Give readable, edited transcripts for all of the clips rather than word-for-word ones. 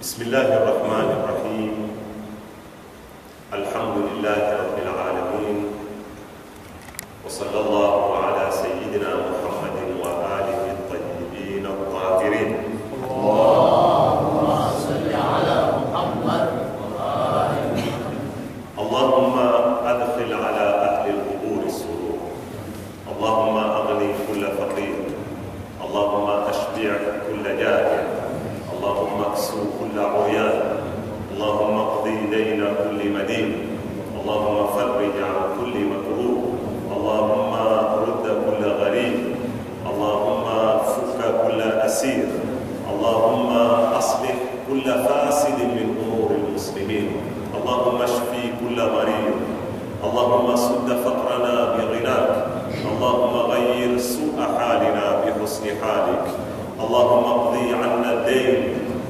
بسم الله الرحمن الرحيم. الحمد لله رب العالمين، وصلى الله على سيدنا محمد وآله الطيبين الطاهرين. اللهم صل على محمد وآله. اللهم أدخل على أهل القبور السرور، اللهم أغني كل فقير، اللهم أشبع كل جائع، اللهم اكسو كل عريان، اللهم اقضي دين كل مدين، اللهم فرج عن كل مكروه، اللهم رد كل غريب، اللهم فك كل أسير، اللهم أصلح كل فاسد من أمور المسلمين، اللهم اشفي كل مريض، اللهم سد فقرنا بغناك، اللهم غير سوء حالنا بحسن حالك، اللهم اقضي عنا الدين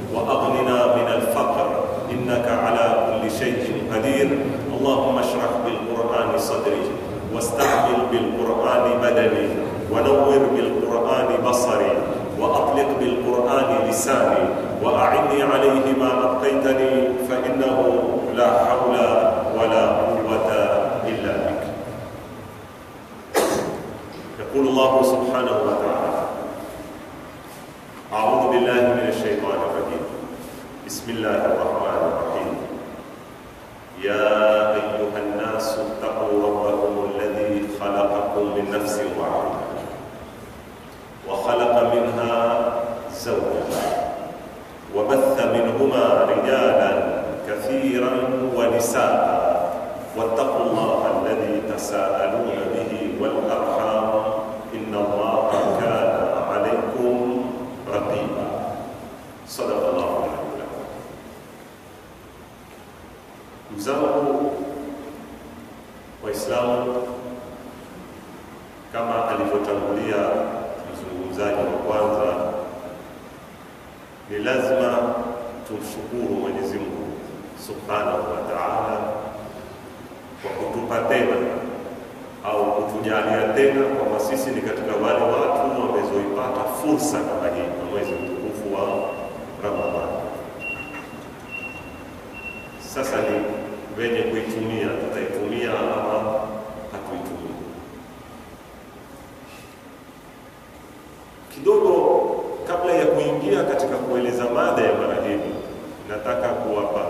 وأغننا من الفقر، إنك على كل شيء قدير. اللهم اشرح بالقرآن صدري، واستعمل بالقرآن بدني، ونور بالقرآن بصري، وأطلق بالقرآن لساني، وأعني عليه ما أبقيتني، فإنه لا حول ولا قوة إلا بك. يقول الله سبحانه وتعالى: أعوذ بالله من الشيطان الرجيم، بسم الله الرحمن الرحيم. يا أيها الناس اتقوا ربكم الذي خلقكم من نفس واحدة وخلق منها زوجها وبث منهما رجالا كثيرا ونساء واتقوا الله الذي تساءلون به والأرحام إن الله كان عليكم رقيبا. صدق الله العظيم. Mzangu Waislamu, kama alivyotangulia mzungumzaji wa kwanza, ni lazima tumshukuru Mwenyezi Mungu Subhanahu wa Ta'ala kwa kutupa tena au kutujalia tena kwamba sisi ni katika wale watu wamezoipata fursa kama hii na mwezi mtukufu wa Ramadhani. Sasa ni wenye kuitumia, tutaitumia ama hatuitumia. Kidogo kabla ya kuingia katika kueleza mada ya mara hii, nataka kuwapa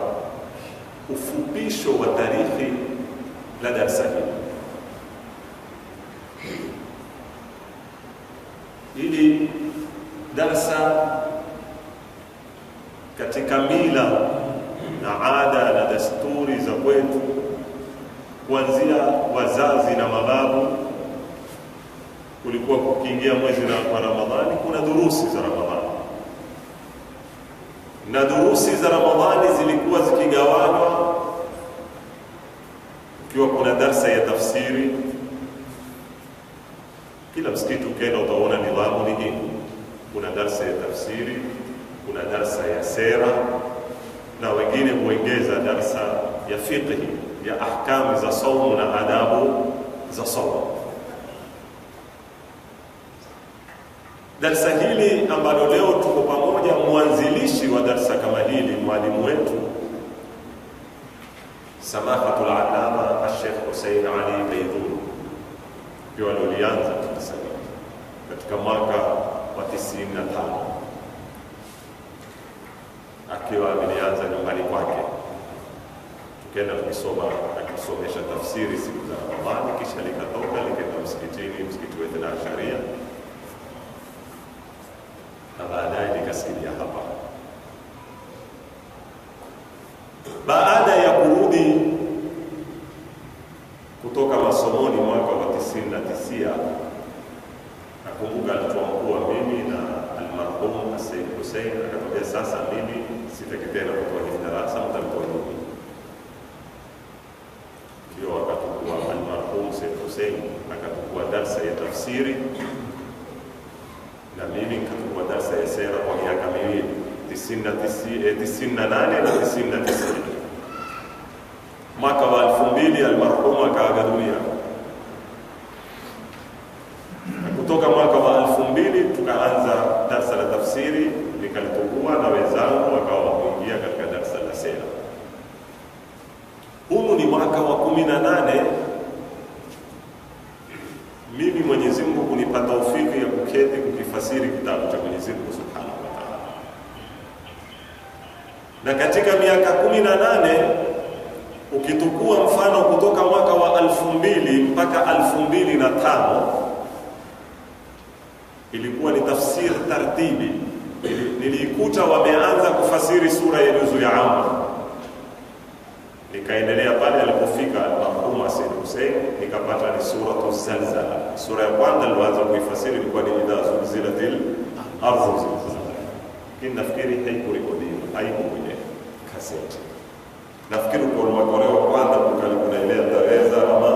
ufupisho wa tarehe la darasa hili, ili darasa katika mila na ada na desturi za kwetu, kuanzia wazazi na mababu, kulikuwa kukiingia mwezi wa Ramadhani kuna durusi za Ramadhani, na durusi za Ramadhani zilikuwa zikigawanywa, ikiwa kuna darsa ya tafsiri. Kila msikiti ukienda utaona nidhamu ni hii: kuna darsa ya tafsiri, kuna darsa ya sera, na wengine huongeza darsa ya fiqh, ya ahkamu za saumu na adabu za saumu. Darsa hili ambalo leo tuko pamoja, mwanzilishi wa darsa kama hili, mwalimu wetu Samahatul Allama Sheikh Hussein Ali Baydhuni, ndio alianza darsa hili katika mwaka wa 95, akiwa amelianza nyumbani kwake. Tukaenda tukisoma, akisomesha tafsiri siku za Ramadhani, kisha likatoka likaenda msikitini, msikiti wa Ithna Sharia, na baadaye likasikilia hapa. Baada ya kurudi kutoka masomoni mwaka wa 99, nakumbuka alituamkua mimi na almarhum Sayyid Hussein, akatokea sasa mimi sitaki tena kutoa hii darasa, mtamtoa nini? Ndio akatukua almarhum Sayyid Hussein akatukua darsa ya tafsiri, na mimi nikatukua darsa ya sera kwa miaka miwili, 98 na 99. Mwaka wa 2000 almarhum akaaga dunia. Kutoka mwaka wa 2000 tukaanza darsa la tafsiri, nikalitukua na wenzangu wakawa wakuingia 18 mimi Mwenyezi Mungu kunipa taufiki ya kuketi kukifasiri kitabu cha Mwenyezi Mungu Subhanahu wa Ta'ala. Na katika miaka 18 ukitukua mfano kutoka mwaka wa 2000 mpaka 2005 ilikuwa ni tafsir tartibi. Nilikuta wameanza kufasiri sura ya juzu ya Amma, nikaendelea pale alipofika al-marhum Said Hussein, nikapata ni suratu Zalzala. Sura ya kwanza nilianza kuifasiri ilikuwa ni idha zulzilatil ardhu zilzalaha, lakini nafikiri haikurekodiwa, haiko kwenye kaseti. Nafikiri kwa mwaka wa kwanza kuna ile ataweza ama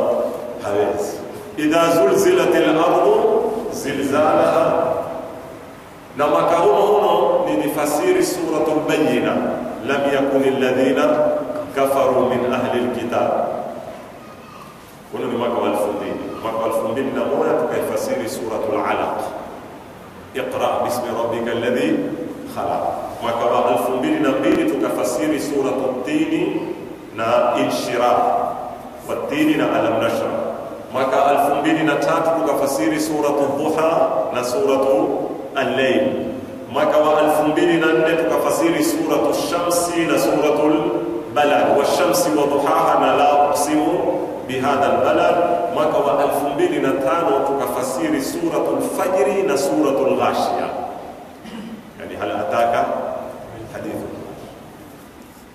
hawezi. Idha zulzilatil ardhu zilzalaha. Na mwaka huo nilifasiri suratul Bayyina, lam yakun alladhina kafaru min ahli alkitab. Kuna ni mwaka wa 2000. Mwaka wa 2001 tukaifasiri suratul Alaq, iqra bismi rabbikal ladhi khalaq. Mwaka wa 2002 tukafasiri suratul Tin na Inshirah, wat-Tin na Alam Nashrah. Mwaka 2003 tukafasiri suratul Duha na suratul Al-Layl. Mwaka wa 2004 tukafasiri suratul Shamsi na suratul Balad, wash-shamsi wa duhaha na la uqsimu bihadha al-balad. Mwaka wa 2005 tukafasiri suratul Fajr na suratul Ghashiya, yani hal ataka hadithu.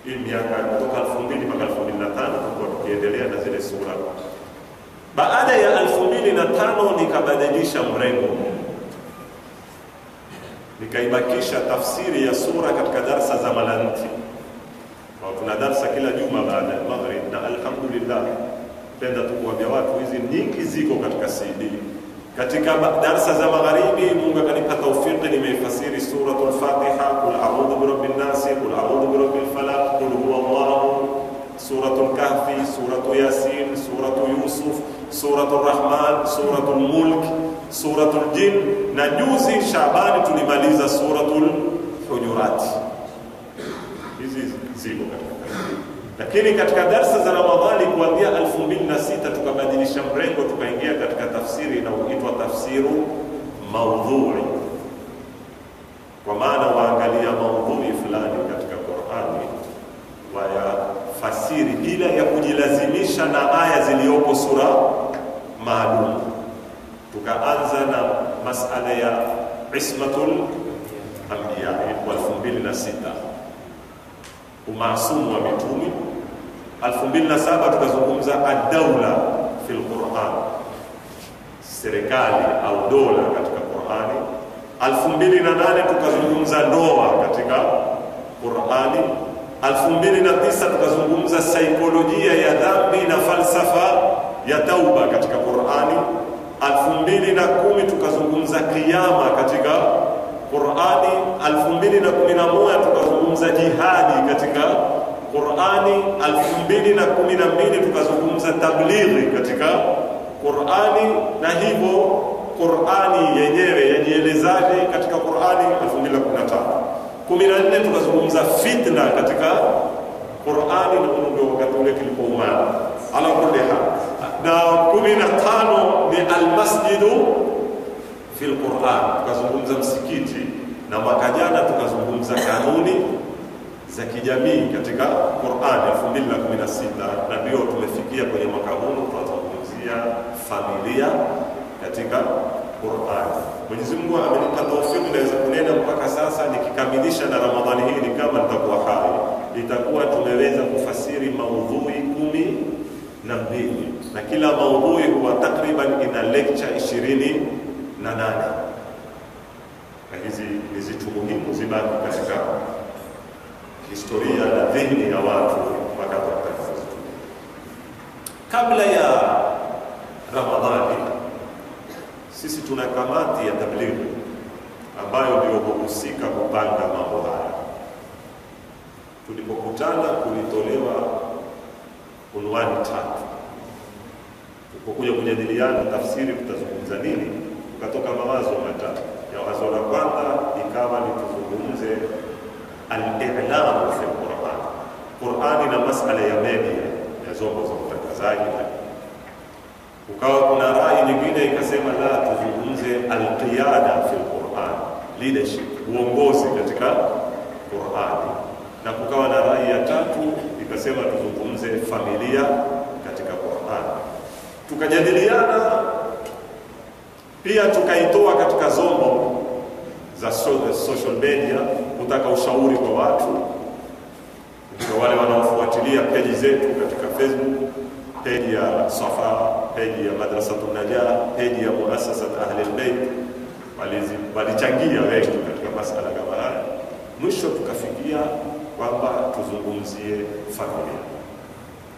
Hii miaka kutoka 2000 mpaka 2005 tulikuwa tukiendelea na zile sura. Baada ya 2005 nikabadilisha mrengo, nikaibakisha tafsiri ya sura katika darasa za malanti. Tuna darasa kila juma baada ya maghrib, na alhamdulillah penda tukuambia watu hizi nyingi ziko katika CD. Katika darasa za magharibi Mungu akanipa taufiki, nimeifasiri suratul Fatiha, qul a'udhu birabbin nas, qul a'udhu birabbil falaq, qul huwallahu, suratul Kahfi, suratul Yasin, suratul Yusuf, suratul Rahman, suratul Mulk, suratul Jin, na juzi Shaabani tulimaliza suratul Hujurat. Hizi ziko katika. Lakini katika darasa za Ramadhani kuanzia 2006 tukabadilisha mrengo, tukaingia katika tafsiri inayoitwa tafsiru maudhui, kwa maana waangalia maudhui fulani katika Qur'ani wayafasiri bila ya kujilazimisha na aya zilizoko sura maalum. Tukaanza na masala ya ismatul anbiya kwa 2006, umaasumu wa mitume. 2007 tukazungumza ad-dawla fil Qur'an, serikali au dola katika Qur'ani. 2008 tukazungumza ndoa katika Qur'ani. 2009 tukazungumza saikolojia ya dhambi na falsafa ya tauba katika Qur'ani. 2010 tukazungumza kiyama katika Qur'ani. 2011 tukazungumza jihadi katika Qur'ani. 2012 tukazungumza tablighi katika Qur'ani, na hivyo Qur'ani yenyewe yajielezaje katika Qur'ani. 2015 14 tukazungumza fitna katika Qur'ani, na ndio wakati ule kilipoumana ala kulli hal. Na 15 ni almasjidu fil Qur'an, tukazungumza msikiti, na mwaka jana tukazungumza kanuni za kijamii katika Qur'an 2016, na ndio tumefikia kwenye mwaka huu tunazungumzia familia katika Qur'an. Mwenyezi Mungu amenipa taufiki naweza kunena mpaka sasa, nikikamilisha na Ramadhani hii ni kama nitakuwa hai, itakuwa tumeweza kufasiri maudhui 12, na kila maudhui huwa takriban ina lecture 28, na hizi ni zitu muhimu zibaki katika historia na dhihni ya watu mpaka tutakapofikia. Kabla ya Ramadhani sisi tuna kamati ya tablighi ambayo ndio kuhusika kupanga mambo haya. Tulipokutana kulitolewa unwani 3. Tulipokuja kujadiliana tafsiri tutazungumza nini, tukatoka mawazo matatu. Ya wazo la kwanza ikawa ni tuzungumze al-i'lam fi Qur'an, Qur'ani na masala ya media ya zombo za utangazaji. utangazaji. Ukawa kuna rai nyingine ikasema la, tuzungumze alqiyada fil Qur'an, leadership, uongozi katika Qur'ani. Na kukawa na rai ya tatu ikasema tuzungumze familia katika Qur'an. Tukajadiliana pia, tukaitoa katika zombo za social media kutaka ushauri kwa watu, kwa wale wanaofuatilia peji zetu katika Facebook, peji ya Safa, peji ya Madrasatun Najah, peji ya Muassasat Ahli al-Bayt, walichangia wengi katika masala kama haya. Mwisho tukafikia kwamba tuzungumzie familia.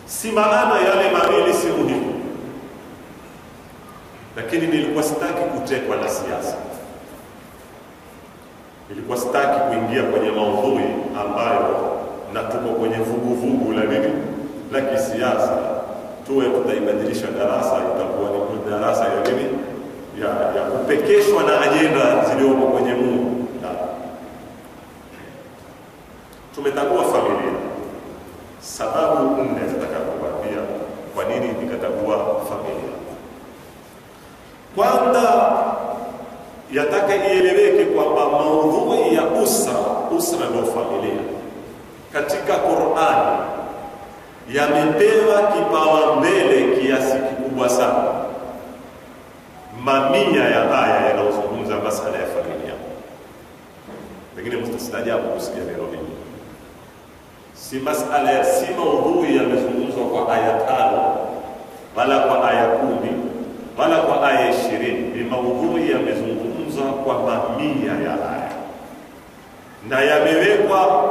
Si maana yale mawili si muhimu, lakini nilikuwa sitaki kutekwa na siasa. Nilikuwa sitaki kuingia kwenye maudhui ambayo na tuko kwenye vuguvugu la nini la kisiasa, tuwe tutaibadilisha darasa itakuwa ni darasa ya nini ya kupekeshwa na ajenda zilizomo kwenye Mungu. Tumetagua familia. Sababu nne zitakazokuambia kwa nini nikatagua familia. Kwanza, yataka ieleweke kwamba maudhui ya usra ndio familia katika Qur'ani yamepewa kipawa mbele kiasi kikubwa sana. Mamia ya aya yanayozungumza masala ya familia. Pengine mtastaajabu kusikia neno hili. Si masala, si maudhui yamezungumzwa kwa aya 5 wala kwa aya 10 wala kwa aya 20. Ni maudhui yamezungumzwa kwa mamia ya aya, na yamewekwa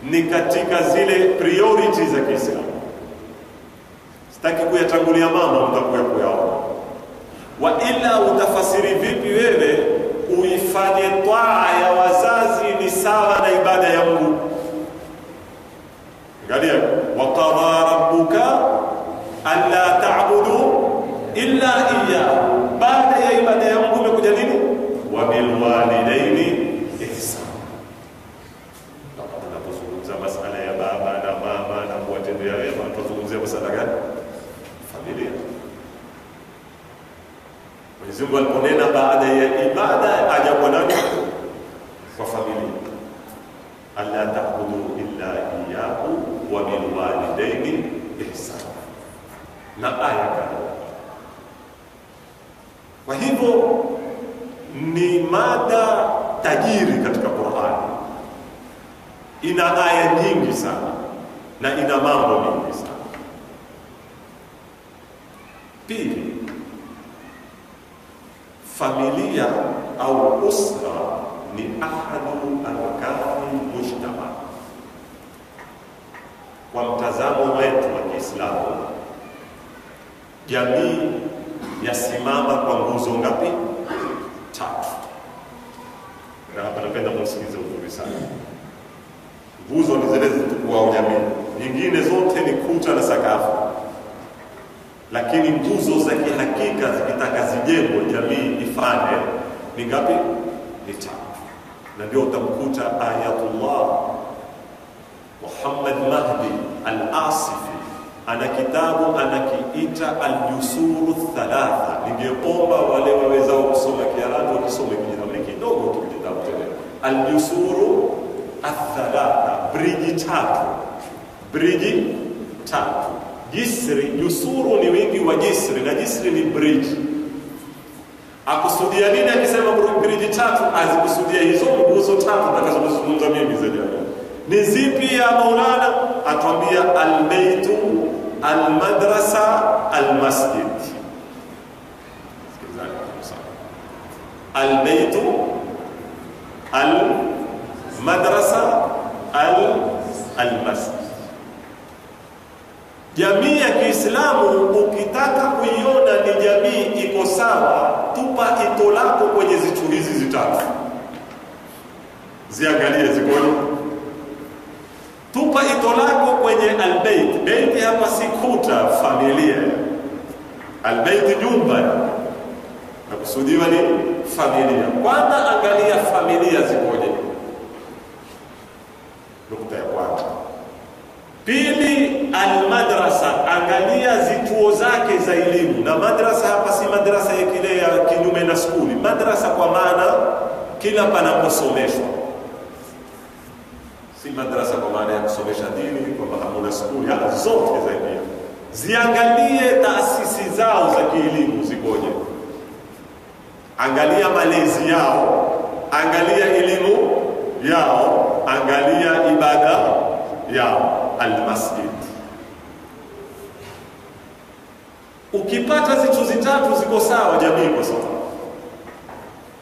ni katika zile priorities za Kiislamu. Sitaki kuyatangulia mambo mtakuya kuyaona. Wa ila utafasiri vipi wewe uifanye taa ya wazazi ni sawa na ibada ya Mungu? Angalia, wa qadara rabbuka alla ta'budu illa iyyahu. Baada ya ibada ya Mungu imekuja nini? Wa bil walidaini ihsana. Tunapozungumza masala ya baba na mama na kuwatendea wema, tunazungumzia masala gani? Familia. Mwenyezi Mungu aliponena baada ya ibada aja kwa nani? Kwa familia. Alla ta'budu illa iyyahu wa bil walidaini ihsana. Na aya kadhaa. Kwa hivyo ni mada tajiri katika Qur'ani. Ina aya nyingi sana na ina mambo mengi sana. Pili, familia au usra ni ahadu arkani mujtama. Kwa mtazamo wetu wa Kiislamu, jamii yasimama kwa nguzo ngapi? 3. Na hapa napenda msikize uzuri sana. Nguzo ni zile zilizokuwa jamii, nyingine zote ni kuta na sakafu. Lakini nguzo za kihakika zikitaka zijengwe jamii ifanye ni ngapi? Ni 3. Na ndio utamkuta Ayatullah Muhammad Mahdi al-Asifi ana kitabu anakiita al-Jusuru Thalatha. Ningeomba wale wawezao kusoma Kiarabu wakisome kitabu kidogo tu, kitabu tena al-Jusuru Thalatha, bridge 3. Jisri, Jusuru ni wingi wa jisri, na jisri ni bridge. Akusudia nini akisema bridge 3? Azikusudia hizo nguzo 3 nitakazozungumza mimi zaidi. Ni zipi ya Maulana? Atuambia al-baytu, al-madrasa, al-masjid. Al-baytu, al-madrasa, al-masjid. Jamii ya Kiislamu ukitaka kuiona ni jamii iko sawa, tupa ito lako kwenye zitu hizi 3. Ziangalie zikoje. Tupa ito lako kwenye al-bayt. Bayt hapa si kuta, familia. Al-bayt nyumba. Na kusudiwa ni familia. Kwanza angalia familia zikoje. Nukta ya kwanza. Pili, almadrasa, angalia zituo zake za elimu. Na madrasa hapa si madrasa ya kile ya kinyume na skuli, madrasa kwa maana kila panaposomeshwa, si madrasa kwa maana ya kusomesha dini kwamba hamuna skuli, zote za elimu. Ziangalie taasisi zao za kielimu zikoje, angalia malezi yao, angalia elimu yao, angalia ibada yao. Almasjid, ukipata zitu zitatu ziko sawa, jamii iko sawa.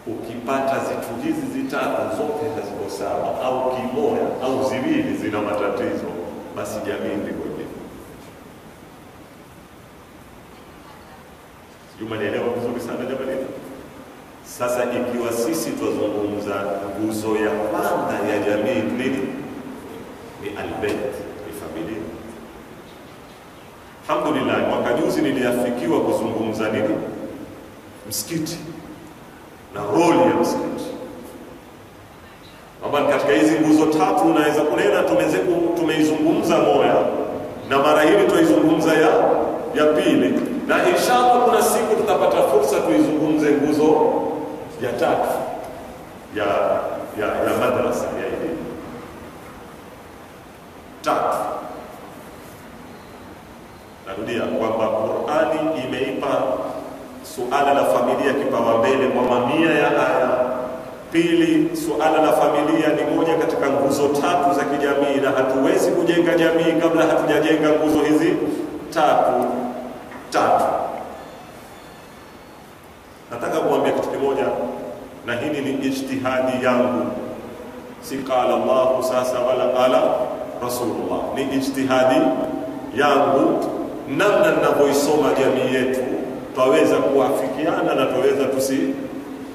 Ukipata zitu hizi zitatu zote haziko sawa, au kimoja au ziwili zina matatizo, basi jamii ndiko hivi. Juma, nielewa vizuri sana jamani. Sasa ikiwa sisi tuzungumza nguzo ya kwanza ya jamii nini? Ni albayt, ni familia. Alhamdulillah, mwaka juzi niliafikiwa kuzungumza nini? Msikiti na roli ya msikiti. Kwamba katika hizi nguzo tatu unaweza kunena tumeizungumza moja, na mara hili tuizungumza ya pili, na inshallah kuna siku tutapata fursa tuizungumze nguzo ya tatu ya madrasa ya elimu. Tatu, narudia kwamba Qur'ani imeipa suala la familia kipaumbele kwa mamia ya aya. Pili, suala la familia ni moja katika nguzo tatu za kijamii, na hatuwezi kujenga jamii kabla hatujajenga nguzo hizi tatu. Nataka kuambia kitu kimoja, na hili ni ijtihadi yangu, si qala Allah sasa wala qala Rasulullah, ni ijtihadi yangu. Namna ninavyoisoma jamii yetu, twaweza kuafikiana na twaweza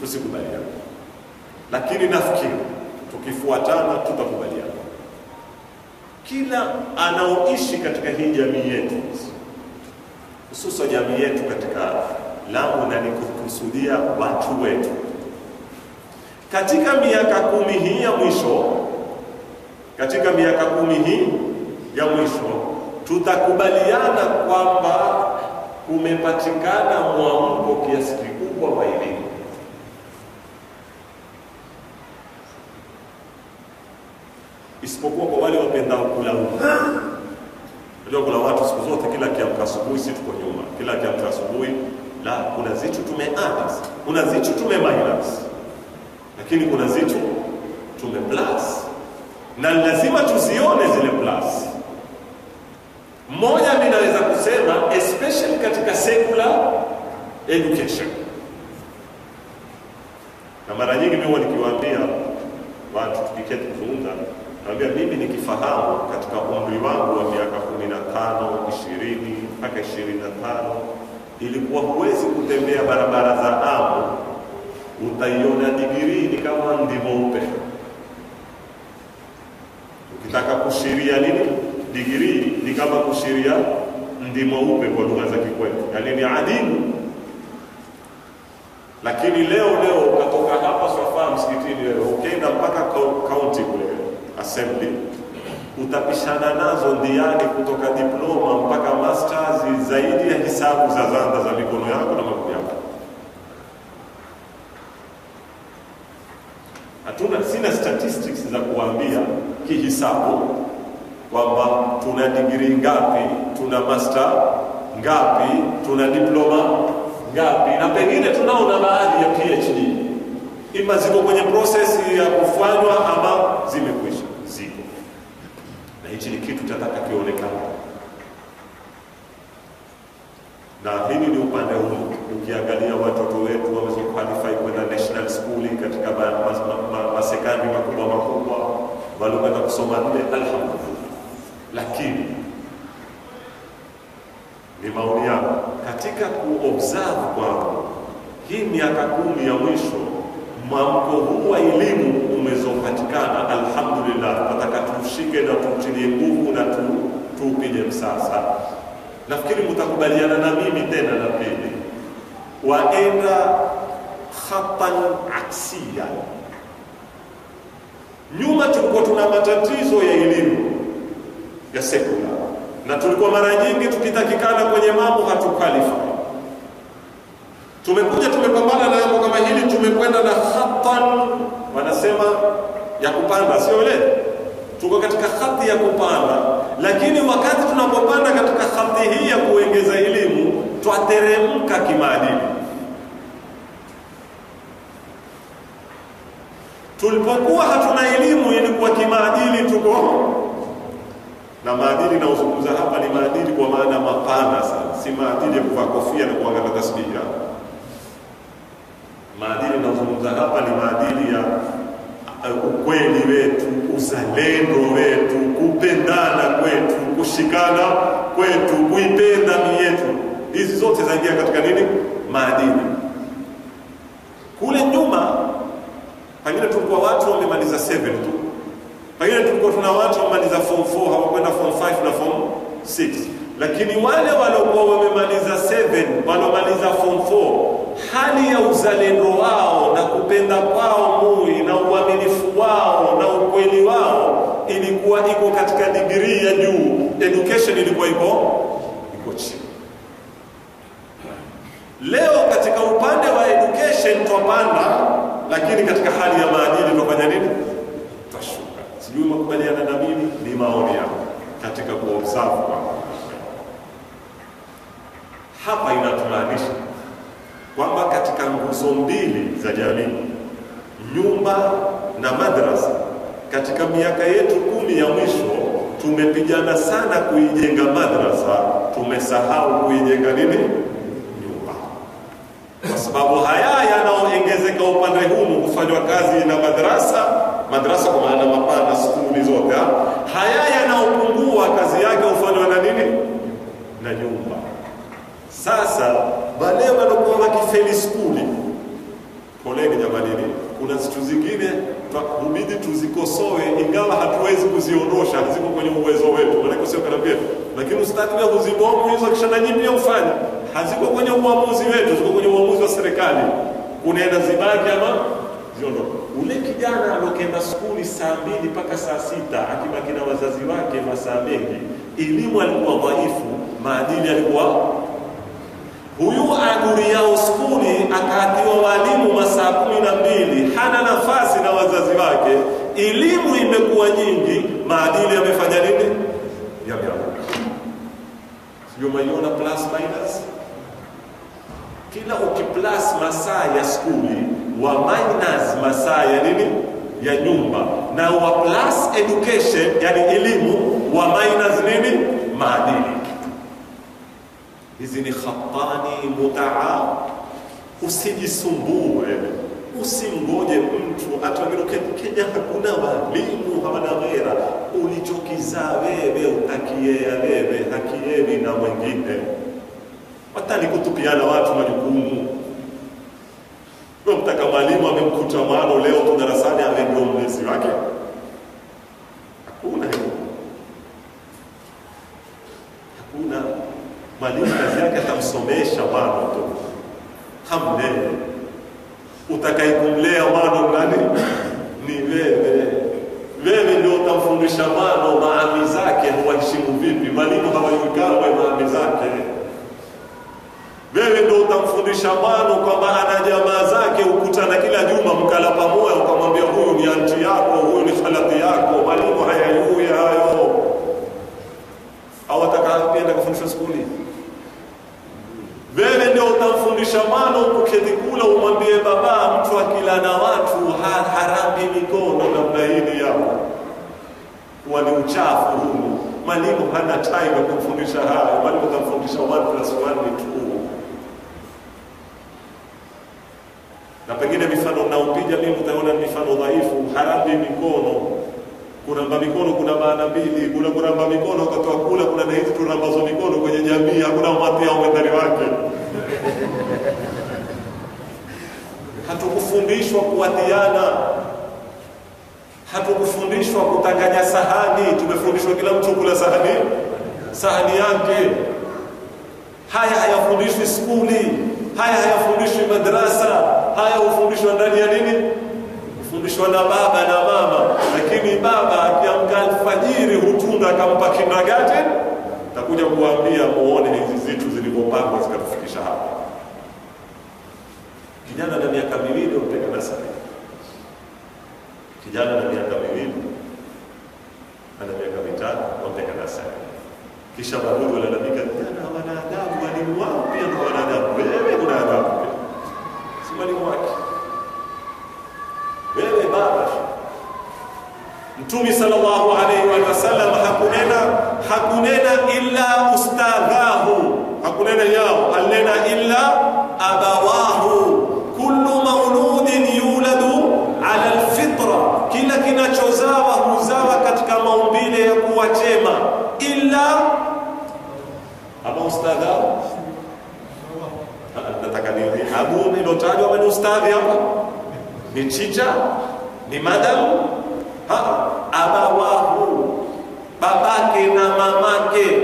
tusikubaliana, lakini nafikiri tukifuatana tutakubaliana. Kila anaoishi katika hii jamii yetu, hususa jamii yetu katika Lamu, na nikukusudia watu wetu, katika miaka 10 hii ya mwisho, katika miaka 10 hii ya mwisho tutakubaliana kwamba kumepatikana mwamko kiasi kikubwa wa elimu. Isipokuwa kwa wale wapendao kulaumu. Ndio kuna watu siku zote kila kiamka asubuhi si tuko nyuma, kila kiamka asubuhi la kuna zitu tumeadd, kuna zitu tumeminus, lakini kuna zitu tumeplus, na lazima tuzione zile plus. Mmoja mimi naweza kusema especially katika secular education, na mara nyingi mimi nikiwaambia watu tukiketi kuzungumza, naambia mimi nikifahamu katika umri wangu wa miaka 15, 20 mpaka 25, ilikuwa huwezi kutembea barabara za Amu utaiona digrii ni kama ndi mweupe. Ukitaka kushiria nini digrii ni kama kushiria ndi mweupe kwa lugha za Kikwetu, yaani ni adimu. Lakini leo ukatoka hapa Swafa msikitini leo ukienda mpaka county kule assembly, utapishana nazo ndiani kutoka diploma mpaka masters zaidi ya hisabu za zanda za mikono yako na miguu yako. Sina statistics za kuambia kihisabu kwamba tuna degree ngapi, tuna master ngapi, tuna diploma ngapi, na pengine tunaona baadhi ya PhD ima ziko kwenye process ya kufanywa ama zimekwisha. Ziko, na hichi ni kitu tataka kionekana, na hili ni upande huu. Ukiangalia watoto wetu wamequalify kwenda national school katika masekondari makubwa walikwenda kusoma nje, alhamdulillah. Lakini ni maoni yangu katika kuobserve kwangu hii miaka 10 ya mwisho, mwamko huu wa elimu umezopatikana, alhamdulillah. Nataka tushike na tutilie nguvu na tuupige msasa. Nafikiri mtakubaliana na mimi tena na pili, waenda khatan aksia. Nyuma tulikuwa tuna matatizo ya elimu ya sekula, na tulikuwa mara nyingi tukitakikana kwenye mambo hatuqualify. Tumekuja tumepambana na jambo kama hili, tumekwenda na khatan, wanasema ya kupanda, sio ile? Tuko katika khati ya kupanda, lakini wakati tunapopanda katika khati hii ya kuongeza elimu, twateremka kimaadili. Tulipokuwa hatuna elimu ilikuwa kimaadili tuko na maadili, na uzungumza hapa ni maadili kwa maana mapana sana, si maadili ya kuvaa kofia na kuangalia tasbiha. Maadili na uzungumza hapa ni maadili ya ukweli wetu, uzalendo wetu, kupendana kwetu, kushikana kwetu, kuipenda mii yetu. Hizi zote zaingia katika nini? Maadili. Kule nyuma pengine tulikuwa watu wamemaliza 7 tu, pengine tulikuwa tuna watu wamemaliza form 4 hawakwenda form 5 na form 6, lakini wale waliokuwa wamemaliza 7 walomaliza form 4, hali ya uzalendo wao na kupenda kwao Mungu na uaminifu wao na ukweli wao ilikuwa iko katika degree ya juu. Education ilikuwa iko chini. Leo katika upande wa education twapanda, lakini katika hali ya maadili tunafanya nini? Tashuka. Sijui makubaliana na mimi, ni maoni yangu katika kuobserve hapa. Inatumaanisha kwamba katika nguzo mbili za jamii, nyumba na madrasa, katika miaka yetu 10 ya mwisho tumepigana sana kuijenga madrasa, tumesahau kuijenga nini? Nyumba. Kwa sababu haya yanaoongezeka upande huu kufanywa kazi na madrasa kwa maana mapana, skuli zote, haya yanaopungua kazi yake ufanywa na nini? Na nyumba. Sasa wale wanakuwa wakifeli skuli, poleni jamani, kuna vitu zingine tunabidi tuzikosoe, ingawa hatuwezi kuziondosha, ziko kwenye uwezo wetu, maana sio kanapia, lakini ustadi wa kuzibomu hizo kisha na nyinyi ufanye, haziko kwenye uamuzi wetu, ziko kwenye uamuzi wa serikali. Kunaenda zibaki ama ziondoke. Ule kijana alokenda skuli saa 2 mpaka saa 6 akibaki na wazazi wake masaa mengi, elimu alikuwa dhaifu, maadili alikuwa. Huyu aduri yao skuli akaatiwa walimu masaa 12, hana nafasi na wazazi wake, elimu imekuwa nyingi, maadili yamefanya nini? Yameanguka. Sio maiona plus minus? Kila ukiplus masaa ya skuli wa minus masaa ya nini? Ya nyumba, na wa plus education yani elimu wa minus nini? Maadili. Hizi ni khatani mutaa. Usijisumbue, usimgoje mtu atuangiroke Kenya hakuna walimu hawana ghera. Ulichokizaa wewe utakiea wewe, hakieni na mwingine. Watani kutupiana watu majukumu. Mtaka mwalimu amemkuta mwana leo tu darasani awe ndio mlezi wake. Hakuna hivyo. Hakuna. Mwalimu kazi yake atamsomesha mwana tu. Hamlee. Utakayekumlea mwana nani? Ni wewe. Wewe ndio utamfundisha mwana maadili zake, huheshimu vipi. Mwalimu hawajui maadili zake. Wewe ndio utamfundisha mwana kwamba ana jamaa zake, ukutana kila juma mkala pamoja, ukamwambia huyu ni anti yako, huyu ni khalati yako. Mwalimu hayajui hayo. Au atakapenda kufundisha skuli. Wewe ndio utamfundisha mwana uketi kula, umwambie baba mtu akila na watu harambi mikono namna hili yako. Kwa ni uchafu huu. Mwalimu hana time ya kufundisha hayo. Mwalimu utamfundisha 1+1 ni 2. Na pengine mifano naopiga mimi utaona mifano dhaifu. Harambi mikono, kuramba mikono kuna maana mbili. Kuna kuramba mikono wakati wa kula, kuna na hizi turambazo mikono kwenye jamii, hakuna umatia au ndani wake. Hatukufundishwa kuatiana, hatukufundishwa kutanganya sahani. Tumefundishwa kila mtu kula sahani yake. Haya hayafundishwi skuli, haya hayafundishwi madrasa, haya hufundishwa ndani ya nini? Hufundishwa na baba na mama. Lakini baba akiamka alfajiri hutunda akampa kindergarten Takuja kuambia muone hizi zitu zilizopangwa zikatufikisha hapa. Kijana na miaka 2 umpeka nasari. Kijana na miaka 2 ana miaka 5 umpeka nasari. Kisha baadhi walalamika, kijana hawana adabu, walimu wao pia ndio wana adabu. Wewe una adabu pia. Si mwalimu wake. Wewe baba. Mtume sallallahu alaihi wasallam hakunena illa ustadhahu, hakunena yao, alena illa abawahu. Kullu mauludin yuladu ala alfitra, kila kinachozawa huzawa katika maumbile ya kuwa chema, illa aba ustadhahu. Nataka niwe abu nilotajwa ni ustadhi hapa, ni chicha, ni madam, abawahu, babake na mamake,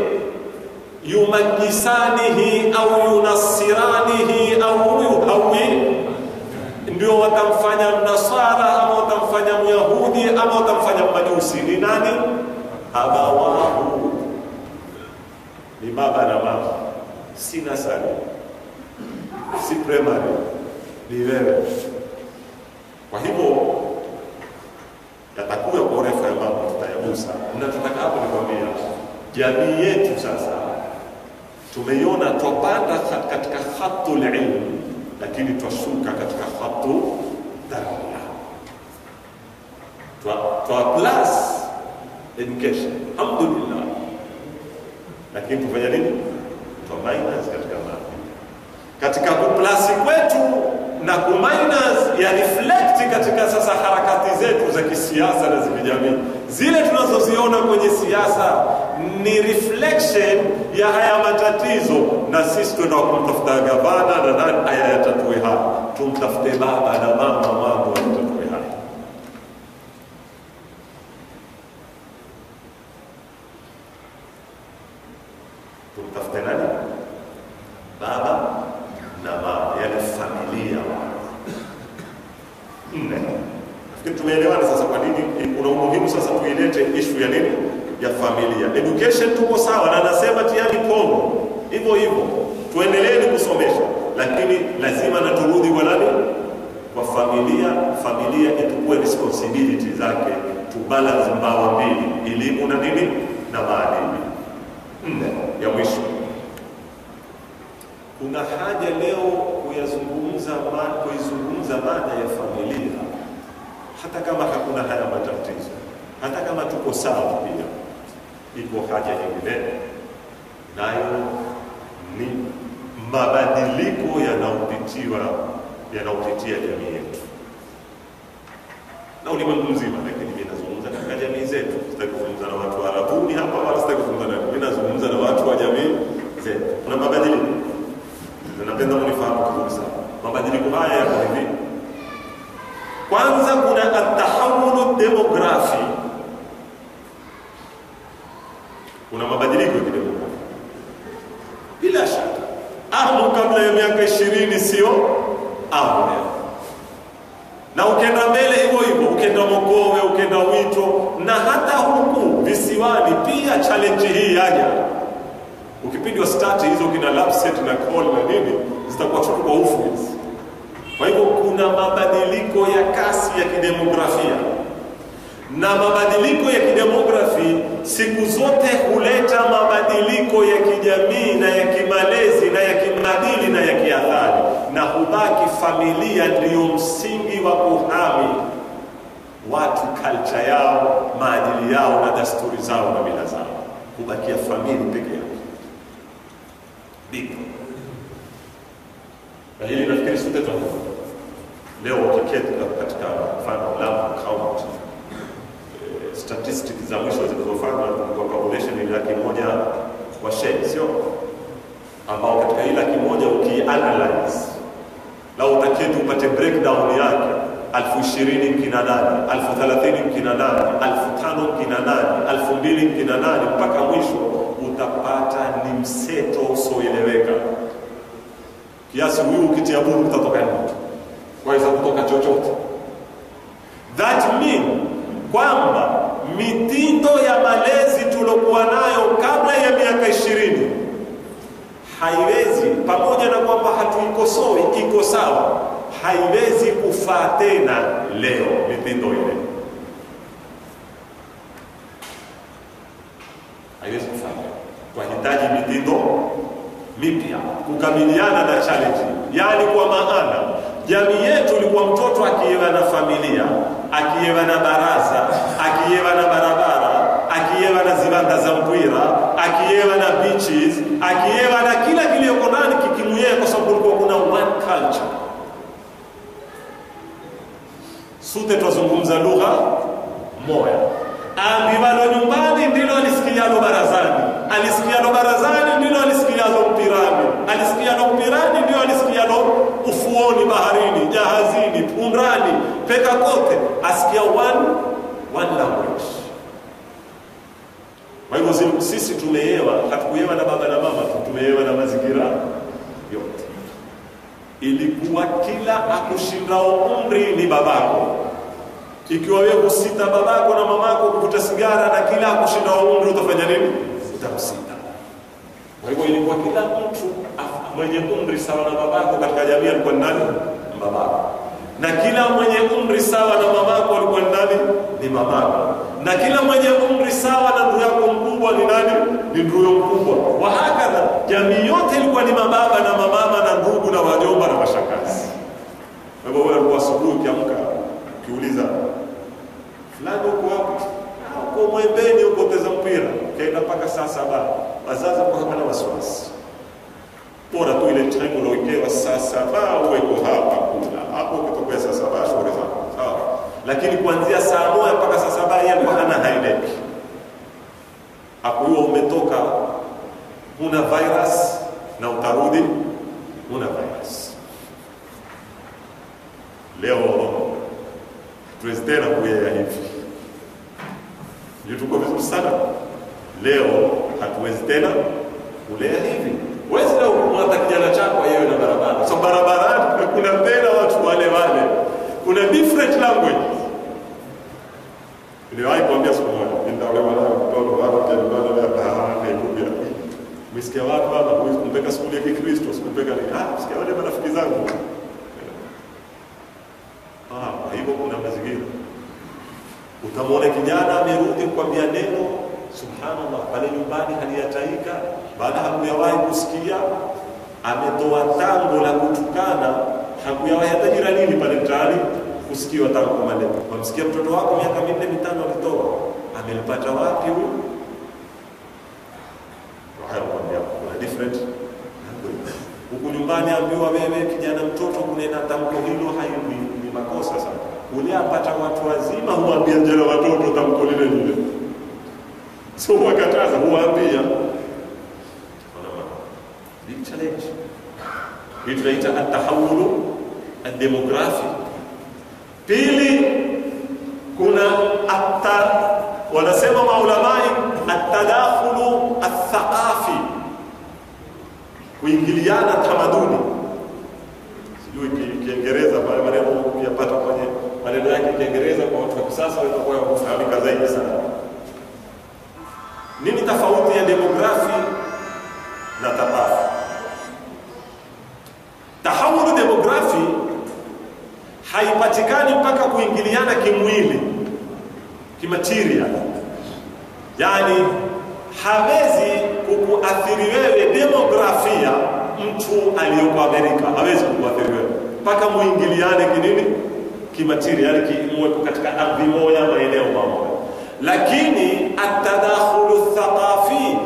yumajisanihi au yunasiranihi au yuhawi, ndio watamfanya mnasara ama watamfanya myahudi ama watamfanya majusi. Ni nani? Abawahu, ni baba na mama, si nasari, si primary, ni wewe. Kwa hivyo yatakuwa kwa urefu ya mambo tutayagusa. Tunataka hapo nikwambia, jamii yetu sasa tumeiona tupanda katika khatul ilm, lakini twashuka katika khatu daruya. Twa plus education, alhamdulillah, lakini tufanya nini? Twa minus katika mambo. Katika kuplasi kwetu na kuminus ya reflect katika sasa harakati zetu za kisiasa na za kijamii. Zile tunazoziona kwenye siasa ni reflection ya haya matatizo, na sisi tunataka kumtafuta gavana na nani ayatatue haya. Tumtafute baba na mama mambo yatatue haya. Tumtafute nani? Baba na mama, yani familia. Nafikiri tumeelewana sasa kwa nini kuna umuhimu sasa tuilete issue ya nini? Ya familia. Education tuko sawa, na nasema tiani Kongo hivyo hivyo, tuendelee kusomesha, lakini lazima na turudi kwa nani? Kwa familia. Familia itukue responsibility zake, tubalance mbawa mbili, elimu na nini na maadili. Ya mwisho, kuna haja leo kuizungumza mada ya familia, hata kama hakuna haya matatizo, hata kama tuko sawa, pia iko haja nyingine, nayo ni mabadiliko yanayopitia jamii yetu na ulimwengu mzima. Lakini mimi nazungumza katika jamii zetu, sitaki kuzungumza na watu wa Arabuni hapa, wala sitaki kuzungumza na mimi, nazungumza na watu wa jamii zetu. Kuna mabadiliko, napenda mnifahamu kabisa. Mabadiliko haya yako hivi. Kwanza kuna at-tahawul demografi. Kuna mabadiliko ya kidemografi. Bila shaka, kabla ya miaka 20 sio leo. Na ukenda mbele hivyo, ukenda Mokowe, ukenda Wito, na hata huku visiwani pia challenge hii yaja. Ukipigwa start hizo kina Lapset na Call na nini, zitakuwa chuku kwa ufu hizi. Kwa hivyo kuna mabadiliko ya kasi ya kidemografia. Na mabadiliko ya kidemografi siku zote huleta mabadiliko ya kijamii na ya kimalezi na ya kimaadili na ya kiathari, na hubaki familia ndiyo msingi wa kuhami watu culture yao, maadili yao na desturi zao na mila zao. Hubakia familia pekee yake. Na hili nafikiri sote tunajua. Leo ukiketi katika mfano Lamu County, statistics za mwisho zilizofanywa kwa population ni 100,000 wa share, sio? Ambao katika ile 100,000 ukianalyze, na utaketi upate breakdown yake, 20,020 kina nani, 30,030 kina nani, 5,000 kina nani, 2,000 kina nani, mpaka mwisho utapata ni mseto usioeleweka. Kiasi huyu ukitia buru utatoka nje. Waweza kutoka chochote. That mean kwamba mitindo ya malezi tulokuwa nayo kabla ya miaka 20 haiwezi, pamoja na kwamba hatuikosoi, iko sawa, haiwezi kufaa tena leo mitindo ile. Haiwezi kufaa. Tunahitaji mitindo mipya kukabiliana na challenge. Yaani kwa maana jamii yetu ilikuwa mtoto akiewa na familia, akiewa na baraza, akiewa na barabara, akiewa na ziwanda za mpira, akiewa na beaches, akiewa na kila kilioko ndani kikimuyea, kwa sababu kulikuwa kuna one culture. Sote tuzungumza lugha moja. Ambiwalo nyumbani ndilo alisikialo barazani, alisikialo barazani ndilo alisikialo mpirani, alisikialo mpirani ndilo alisikialo ufuoni, baharini, jahazini, pundani, peka kote, asikia one language. Kwa hivyo sisi tumeewa, hatukuewa na baba na mama, tumeewa na mazingira yote. Ilikuwa kila akushindao umri ni babako. Ikiwa wewe kusita babako na mamako kuvuta sigara, na kila akushindao umri utafanya nini? Utamsita. Kwa hivyo ilikuwa kila mtu mwenye umri sawa na babako katika jamii alikuwa nani? Babako. Na kila mwenye umri sawa na mamako alikuwa nani? Ni mamako. Na kila mwenye umri sawa na ndugu yako mkubwa ni nani? Ni ndugu mkubwa. Wa hakadha, jamii yote ilikuwa ni mababa na mamama na ndugu na wajomba na mashakazi. Kwa hivyo wewe ulikuwa asubuhi ukiamka ukiuliza fulani uko wapi? Uko Mwembeni, uko teza mpira. Kaenda mpaka saa 7. Wazazi kwa hapana wasiwasi. Bora tu ile time uloikewa saa 7 uwe uko hapa kula. Hapo ukitokea saa 7 shughuli zako. Sawa. Lakini kuanzia saa 1 mpaka saa 7 yeye alikuwa hana haideki. Hapo huo umetoka una virus na utarudi una virus. Leo tuwezi tena kuyea hivi. Tuko vizuri sana. Leo hatuwezi tena kulea hivi. Wezi leo kumwata kijana chako yeye na barabara. So barabarani kuna tena watu wale. Kuna different language. Niliwahi kuambia siku moja, nitaolewa na mtoto wako tena bado ya Nairobi. Msikia watu baba kumpeka skuli ya Kikristo, sikupeka ni msikia wale marafiki zangu. Kwa hivyo kuna mazingira. Utamwona kijana amerudi kuambia neno, subhanallah, pale nyumbani haliyataika, baada hakuyawahi kusikia, ametoa tango la kutukana, hakuyawahi hata jiranini pale mtaani kusikia tango kama neno. Wamsikia mtoto wako miaka 4-5 alitoa, amelipata wapi huyo? Kuna different huku nyumbani, ambiwa wewe kijana mtoto kunena tamko hilo ni makosa sana. Uliapata watu wazima huambia jana watoto tamko lile. So wakataza huambia. Big challenge. Hii tunaita at-tahawulu ad-demografi. Pili, kuna wanasema maulamai at-tadakhulu ath-thaqafi. Kuingiliana tamaduni. Sijui Kiingereza pale maneno yapata kwenye maneno yake Kiingereza kwa watu wa kisasa watakuwa kufahamika zaidi sana. Nini tofauti ya demografi na thaqafi? Tahawulu demografi haipatikani mpaka kuingiliana kimwili, kimateria. Yaani hawezi kukuathiri wewe demografia mtu aliyoko Amerika, hawezi kukuathiri wewe mpaka muingiliane kinini, kimateria, yani kimweko katika ardhi moja, maeneo mamoja. Lakini atadakhulu thaqafi,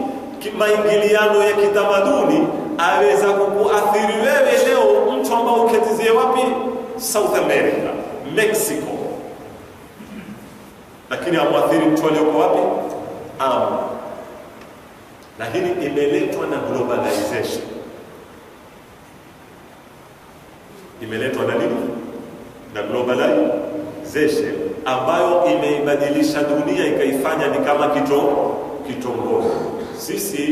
maingiliano ya kitamaduni, aweza kukuathiri wewe leo mtu ambao uketizie wapi? South America, Mexico, lakini amwathiri mtu aliyoko wapi? Lakini imeletwa na globalization. Imeletwa na nini? Na globalization, ambayo imeibadilisha dunia ikaifanya ni kama kitongoji. Sisi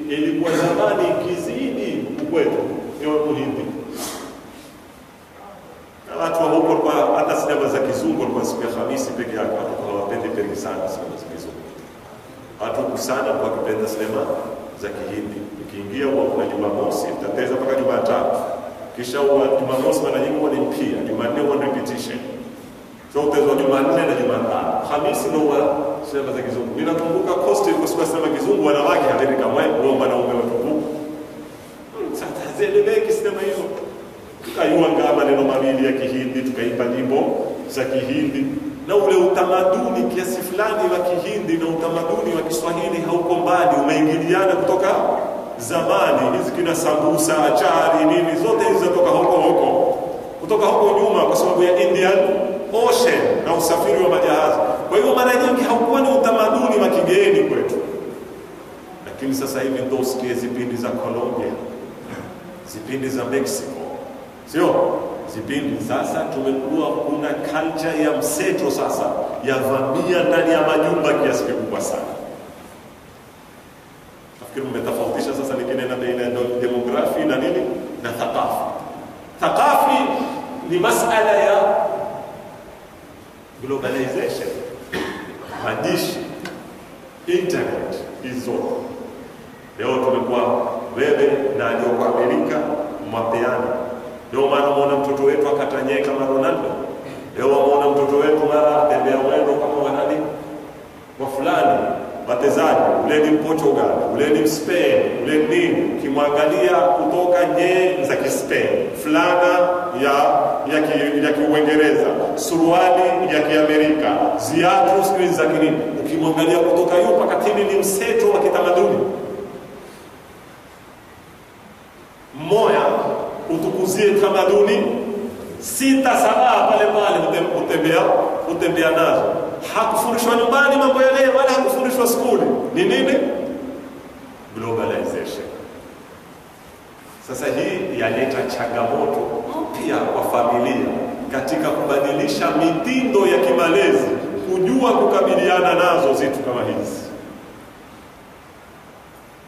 ilikuwa zamani kizidi kwetu ni Wahindi. Na watu wa huko kwa hata sinema za kizungu kwa siku ya Hamisi peke yake hawapendi sana sinema za kizungu. Watu sana kwa kupenda sinema za Kihindi. Ukiingia kuna Jumamosi utateza mpaka Jumatatu, kisha Jumamosi mara nyingi huwa ni mpya, Jumanne huwa repetition. So utazwa Jumanne na Jumatano. Hamisi ndio wa sema za Kizungu. Mimi nakumbuka cost ilikuwa sema Kizungu wanawake Amerika wao wanaume watupu. Sasa zile sinema hizo tukayua ngama neno mawili ya Kihindi, tukaipa nyimbo za Kihindi, na ule utamaduni kiasi fulani wa Kihindi na utamaduni wa Kiswahili hauko mbali, umeingiliana kutoka zamani. Hizi kina sambusa, achari, nini zote hizo kutoka huko nyuma, kwa sababu ya Indian Ocean na usafiri wa majahazi. Kwa hiyo mara nyingi haukuwa ni utamaduni wa kigeni kwetu. Lakini sasa hivi ndio usikie zipindi za Colombia, zipindi za Mexico, sio zipindi. Sasa tumekuwa kuna culture ya mseto sasa ya vamia ndani ya majumba kiasi kikubwa sana. Nafikiri mmetofautisha sasa nikinena baina ya demografi na nini na thaqafi. Thaqafi ni masala ya globalization, majishi, internet, hizo. Leo tumekuwa wewe na aliyoko Amerika mapeana. Leo maana muona mtoto wetu akatanyeka kama Ronaldo. Leo muona mtoto wetu mara tembea mwendo kama wanani wa fulani watezaji, ule ni Portugal, ule ni Spain, ule nini, kimwangalia kutoka nye za Kispain, fulana ya Kiuingereza, suruali ya Kiamerika, ziatu screen za kinini, ukimwangalia kutoka yupa katini ni mseto wa kitamaduni. Moya utukuzie tamaduni 6-7 pale utembea nazo. Hakufundishwa nyumbani mambo yale wala hakufundishwa skuli. Ni nini? Globalization. Sasa hii yaleta changamoto mpya kwa familia katika kubadilisha mitindo ya kimalezi, kujua kukabiliana nazo zitu kama hizi.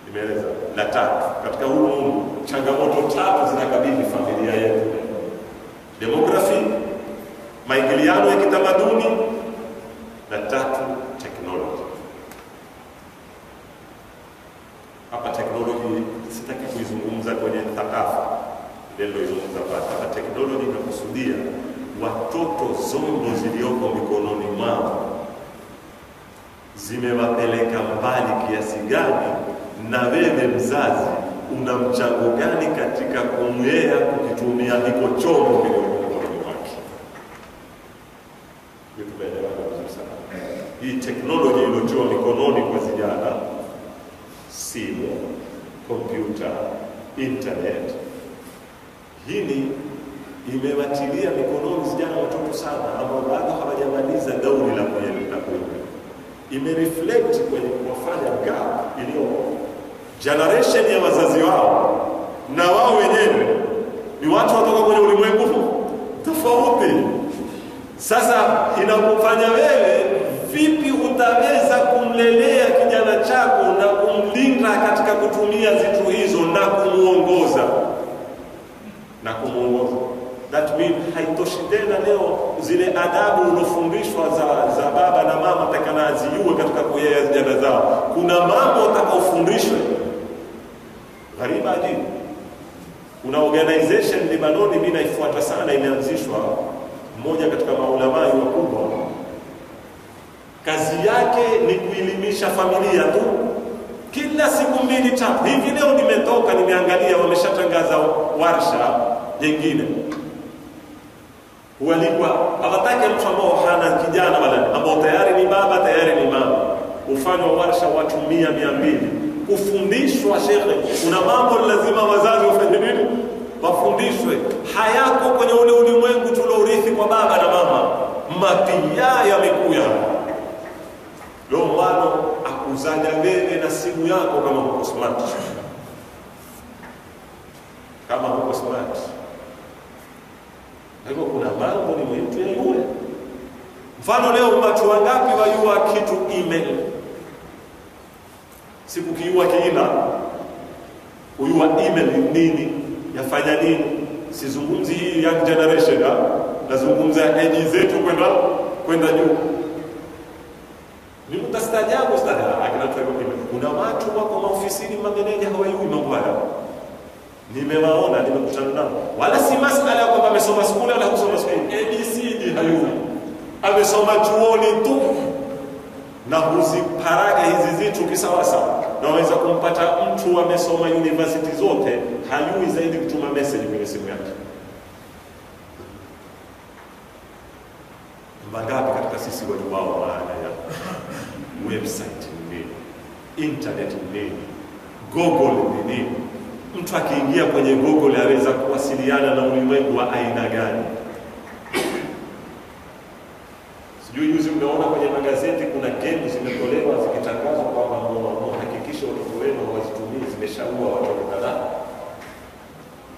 Nimeeleza la tatu katika huu mundo, changamoto 3 zinakabili familia yetu: demografi, maingiliano ya kitamaduni, na 3 technology. Hapa technology sitaki kuizungumza kwenye thakafa, ndio izungumza hapa technology na kusudia watoto zombo zilioko mikononi mwao zimewapeleka mbali kiasi gani, na wewe mzazi una mchango gani katika kumlea kukitumia hiko chombo mikononi mwake. Hii teknolojia iliyotiwa mikononi kwa vijana, simu, kompyuta, internet, hii imewatilia mikononi vijana watoto sana ambao bado hawajamaliza dauri la kuelekea. Imereflect kwenye kuwafanya gap iliyo generation ya wazazi wao na wao wenyewe ni watu watoka kwenye ulimwengu tofauti. Sasa inakufanya wewe vipi utaweza kumlelea kijana chako na kumlinda katika kutumia zitu hizo na kumuongoza. That means haitoshi tena leo zile adabu ulofundishwa za baba na mama takana aziue katika kulea vijana zao. Kuna mambo utakaofundishwe. Ghariba ajibu. Kuna organization Libanoni mimi naifuata sana, imeanzishwa, mmoja katika maulamai wakubwa. Kazi yake ni kuelimisha familia tu. Kila siku 2-3. Hivi leo nimetoka nimeangalia wameshatangaza warsha nyingine. Walikuwa hawataka mtu ambao hana kijana wala ambao tayari ni baba, tayari ni mama. Ufanywa warsha watu 100-200 kufundishwa. Shekhe, kuna mambo lazima wazazi wafanye nini? Wafundishwe. Hayako kwenye ule ulimwengu tulourithi kwa baba na mama. Mapia yamekuja. Leo mwana akuzaja wewe na simu yako kama uko smart. Kama uko smart. Hivyo kuna mambo ni muhimu tuyajue. Mfano leo watu wangapi wajua kitu email? Siku kiua kiina uyua email nini, yafanya nini? Sizungumzi hii young generation, nazungumza age zetu kwenda juu. Ni mtastaajabu sana akina mtu ayuwe. Kuna watu wako maofisini, mameneja hawajui mambo haya. Nimewaona, nimekutana nao. Wala si masala ya kwamba amesoma shule wala kusoma shule. ABCD hayuwi. Amesoma chuoni tu na huziparaga hizi zitu kisawa sawa. Na waweza kumpata mtu amesoma university zote, hayui zaidi kutuma message kwenye simu yake. Mangapi katika sisi wajua maana ya website ni nini, internet ni nini, Google ni nini? Mtu akiingia kwenye Google aweza kuwasiliana na ulimwengu wa aina gani? Sijui yuzi umeona kwenye magazeti kuna game zimetolewa zikitangazwa kwamba hakikisha watoto wenu hawazitumii, zimeshaua watoto kadhaa.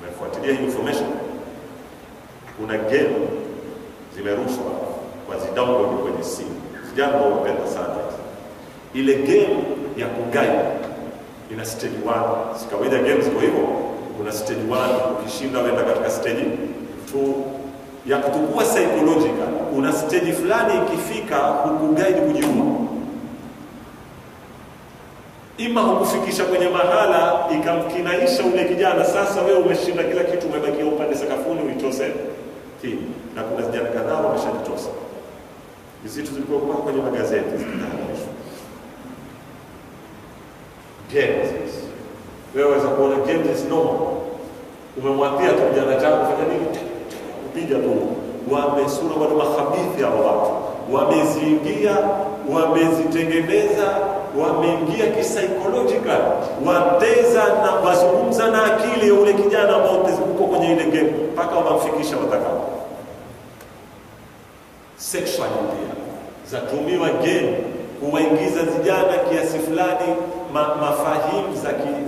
Umefuatilia hii information? Kuna game zimerushwa kwa zidownload kwenye simu. Vijana wanapenda sana ile game ya kugai. Ina stage 1. Si kawaida games kwa hivyo. Kuna stage 1, ukishinda wenda katika stage 2 ya kutukua psychological. Una stage fulani ikifika hukuguide kujiua. Ima hukufikisha kwenye mahala ikamkinaisha ule kijana, sasa wewe umeshinda kila kitu, umebakia upande sakafuni uitose timu. Na kuna vijana kadhaa wameshajitosa. Hizi vitu zilikuwa kwenye magazeti zikitangazwa. Games. Wewe waweza kuona games normal. Umemwambia tu kijana chako fanya nini? Kupiga tu. Wamesura wale makhabithi hao watu. Wameziingia, wamezitengeneza, wameingia psychological. Wateza na wazungumza na akili ya ule kijana ambao uko kwenye ile game mpaka wamfikisha watakao. Sexual pia zatumiwa game kuwaingiza vijana kiasi fulani mafahimu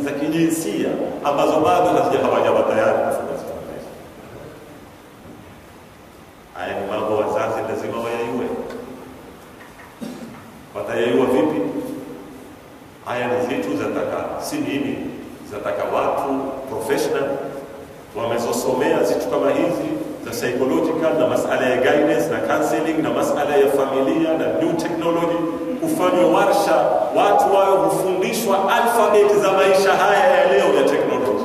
za kijinsia ambazo bado hawajawa tayari kufanya. Haya ni mambo wazazi lazima wayajue. Watayajua vipi? Haya ni vitu zataka si mimi, zataka watu professional wamezosomea vitu kama hizi za psychological na masala ya guidance na counseling na masala ya familia na new technology. Kufanywa warsha, watu wao hufundishwa alphabet za maisha haya ya leo ya technology,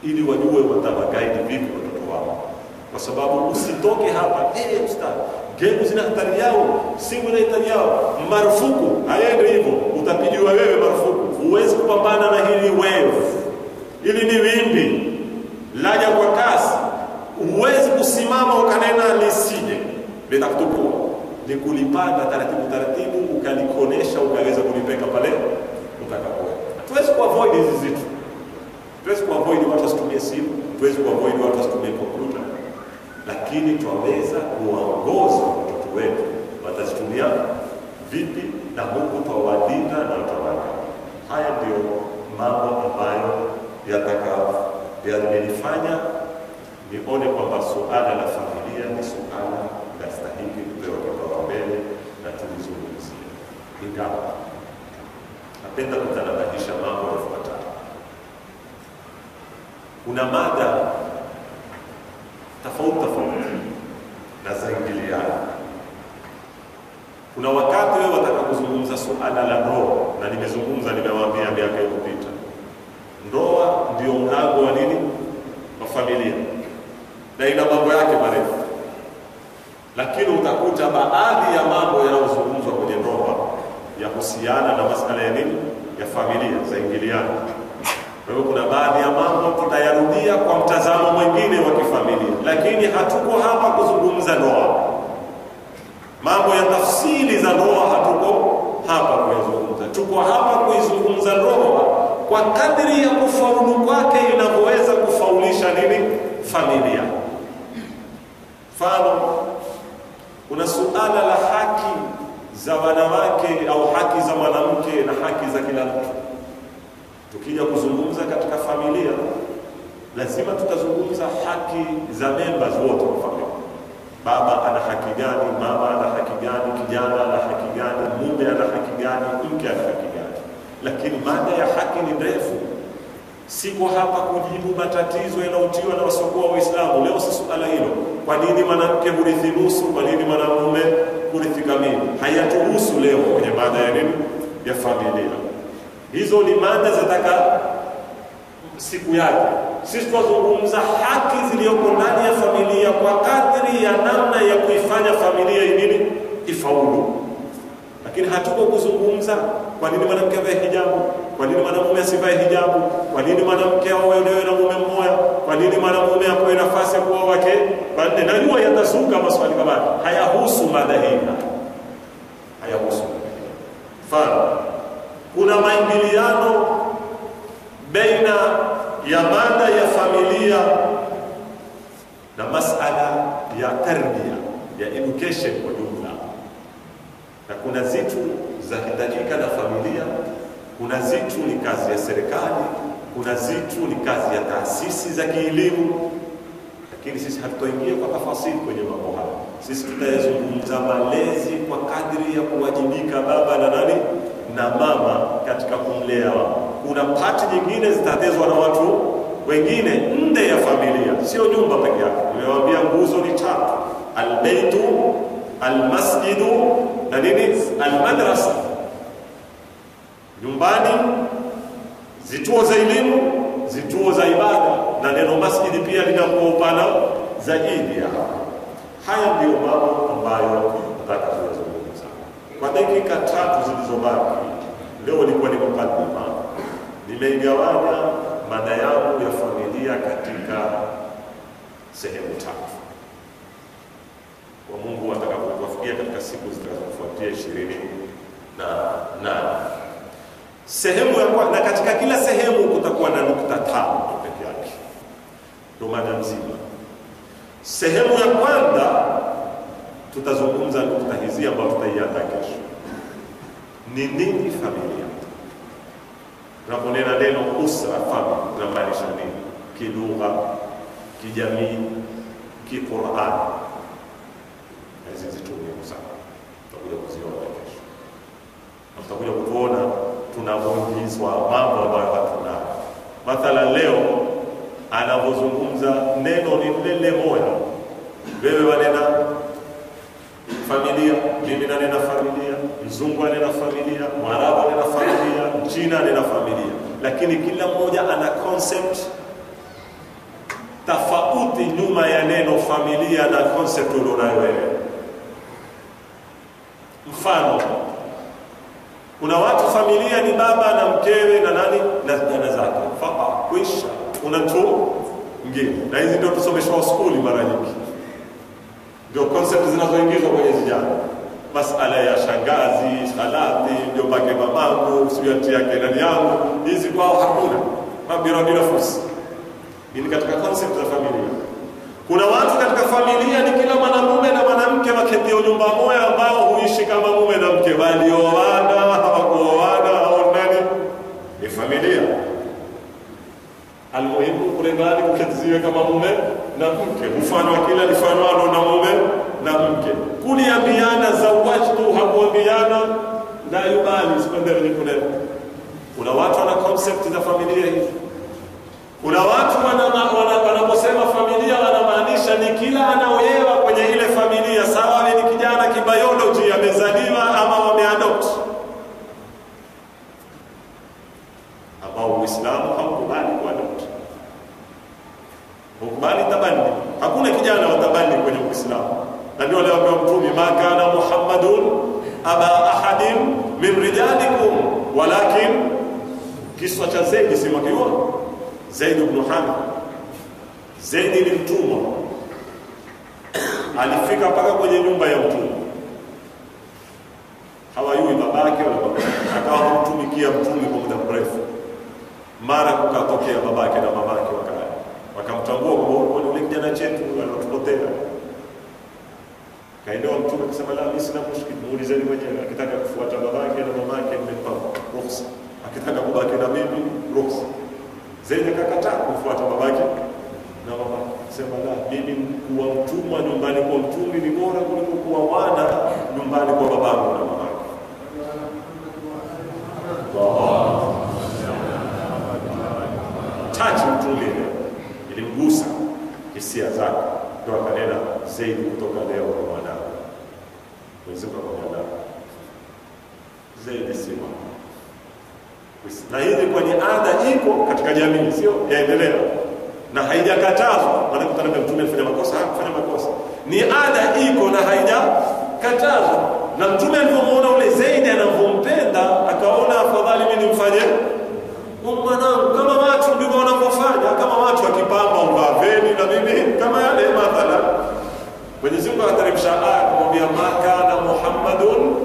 ili wajue watawaguide vipi watoto wao. Kwa sababu usitoke hapa ustadi game zina hatari yao, simu ina hatari yao, marufuku haendi hivyo, utapigiwa wewe marufuku. Huwezi kupambana na hili wave, hili ni wimbi laja kwa kasi. Huwezi kusimama ukanena lisije litakutukua, ni kulipanda taratibu taratibu, ukalikonesha ukaweza kulipeka pale utakapoenda. Tuwezi kuavoid hizi vitu, tuwezi kuavoid watu wasitumie simu, tuwezi kuavoid watu wasitumie kompyuta, lakini tuweza kuwaongoza watoto wetu watazitumia vipi na huku twawalinda na utawala. Haya ndio mambo ambayo yamenifanya nione kwamba suala la familia ni suala la stahili kupewa kipaumbele na tulizungumzia. Ingawa napenda kutanabahisha mambo yafuatayo. Kuna mada tofauti na zaingiliana. Kuna wakati wewe wataka kuzungumza suala la ndoa, na nimezungumza, nimewaambia miaka iliyopita, ndoa ndio mlango wa nini? Wa familia, na ina mambo yake marefu. Lakini utakuta baadhi ya mambo yanayozungumzwa kwenye ndoa yahusiana na masuala ya nini? Ya familia, zaingiliana. Kwa hiyo kuna baadhi ya mambo tutayarudia kwa mtazamo mwingine wa kifamilia, lakini hatuko hapa kuzungumza ndoa. Mambo ya tafsiri za ndoa hatuko hapa kuyazungumza. Tuko hapa kuizungumza ndoa kwa kadri ya kufaulu kwake inavyoweza kufaulisha nini? Familia. Mfano, kuna suala la haki za wanawake au haki za mwanamke na haki za kila mtu. Tukija kuzungumza katika familia, lazima tutazungumza haki za members wote wa familia. Baba ana haki gani, mama ana haki gani, kijana ana haki gani, mume ana haki gani, mke ana haki gani. Lakini mada ya haki ni ndefu. Siko hapa kujibu matatizo yanayotiwa na wasiokuwa Waislamu. Leo si suala hilo. Kwa nini mwanamke hurithi nusu? Kwa nini mwanamume kurithi kamili, hayatuhusu leo kwenye mada ya nini, ya familia. Hizo ni mada zataka siku yake. Sisi tunazungumza haki zilizoko ndani ya familia kwa kadri ya namna ya kuifanya familia nini ifaulu. Lakini hatuko kuzungumza kwa nini mwanamke avae hijabu, kwa nini mwanamume asivae hijabu, kwa nini mwanamke aoe na mume mmoja, kwa nini mwanamume apewe nafasi ya kuoa wake wanne. Najua yatazuka maswali kama hayahusu mada hii, hayahusu. Mfano, kuna maingiliano baina ya mada ya familia na masala ya tarbia, ya education kwa jumla. Na kuna zitu zahitajika na familia, kuna zitu ni kazi ya serikali, kuna zitu ni kazi ya taasisi za kielimu. Lakini sisi hatutoingia kwa tafasiri kwenye mambo haya. Sisi tutazungumza malezi kwa kadri ya kuwajibika baba na nani na mama katika kumlea. Kuna pati nyingine zitatezwa na watu wengine nje ya familia, sio nyumba peke yake. Nimewaambia nguzo ni tatu: albaytu, almasjidu na nini, almadrasa. Nyumbani, zituo za elimu, zituo za ibada, na neno masjidi pia linakuwa upana zaidi. Haya ndio mambo ambayo nataka kuzungumza kwa dakika 3 zilizobaki. Leo ilikuwa ni mukaddima. Nimeigawanya mada yangu ya familia katika sehemu 3. Kwa Mungu atakapotufikia katika siku zitakazofuatia 28. Sehemu ya kwanza, na katika kila sehemu kutakuwa na nukta 5 pekee yake. Ndio mada nzima. Sehemu ya kwanza tutazungumza nukta hizi ambazo tutaianza kesho. Ni nini familia? Tunaponena neno usra, family, tunamaanisha nini? Kilugha, kijamii, kiqur'an. Hizi zitumie sana. Tutakuja kuziona kesho. Na tutakuja kuona tunavyoingizwa mambo ambayo hatuna. Mathalan leo anapozungumza neno ni lile moja. Wewe wanena familia, mimi nanena familia, mzungu anena familia, mwarabu anena familia, mchina anena familia. Lakini kila mmoja ana concept tofauti nyuma ya neno familia na concept ulionayo wewe. Mfano, kuna watu familia ni baba na mkewe na nani na dada zake. Faka kuisha. Kuna mtu mwingine. Na hizi ndio tusomeshwa shule mara nyingi. Ndio concept zinazoingizwa kwenye vijana. Masala ya shangazi, khalati, ndio bake mamangu, siyati yake ndani yangu. Hizi kwao hakuna. Mabira bila fursa. Ni katika concept za familia. Kuna watu katika familia ni kila mwanamume na mwanamke waketio nyumba moja ambao huishi kama mume na mke, bali oana, hawakuoana au nani. Ni familia. Almuhimu kule ndani kuketiziwe kama mume na mke. Mfano kila lifanwalo na mume na mke. Kuliambiana zawajtu, hakuambiana la yubali, sipendele ni kule. Kuna watu wana concept za familia hizi. Kuna watu wanaposema familia wanamaanisha ni kila anaolewa kwenye ile familia, sawa ni kijana kibiology amezaliwa ama wameadopt. Ambao Uislamu haukubali kuadopt. Hukubali tabani. Hakuna kijana wa tabani kwenye Uislamu. Na ndio leo kwa Mtume, makana Muhammadun aba ahadin min rijalikum walakin, kiswa cha Zaid simakiwa Zaid ibn Hamad. Zaid ni mtumwa. Alifika mpaka kwenye nyumba ya mtumwa. Hawajui babake wala babake. Akawa kumtumikia mtume kwa muda mrefu. Mara kukatokea babake na mamake wakamtambua kwa yule kijana chetu anatupotea. Kaendelea mtume kusema la, mimi sina mushkil, muulizeni mwenyewe. Akitaka kufuata babake na mamake nimempa ruhusa. Akitaka kubaki na mimi ruhusa. Zaid akakataa kufuata babake na mamake. Sema la, mimi kuwa mtumwa nyumbani kwa mtume ni bora kuliko kuwa wana nyumbani kwa babangu na mamake. Tachi mtume ilimgusa hisia zake, ndio akanena Zaid kutoka leo kwa mwanao. Mwenyezi Mungu akamwambia zaidi si wao. Na hizi kwenye ada iko katika jamii, sio yaendelea na haijakatazwa. Maana kutana na mtume alifanya makosa, hakufanya makosa, ni ada iko na haijakatazwa. Na mtume alipomuona ule Zaidi anavyompenda, akaona afadhali mimi nimfanye mwanangu kama watu ndivyo wanavyofanya, kama watu wakipamba ubaveni na mimi kama yale mathalan. Mwenyezi Mungu ataremsha aya kumwambia makana Muhammadun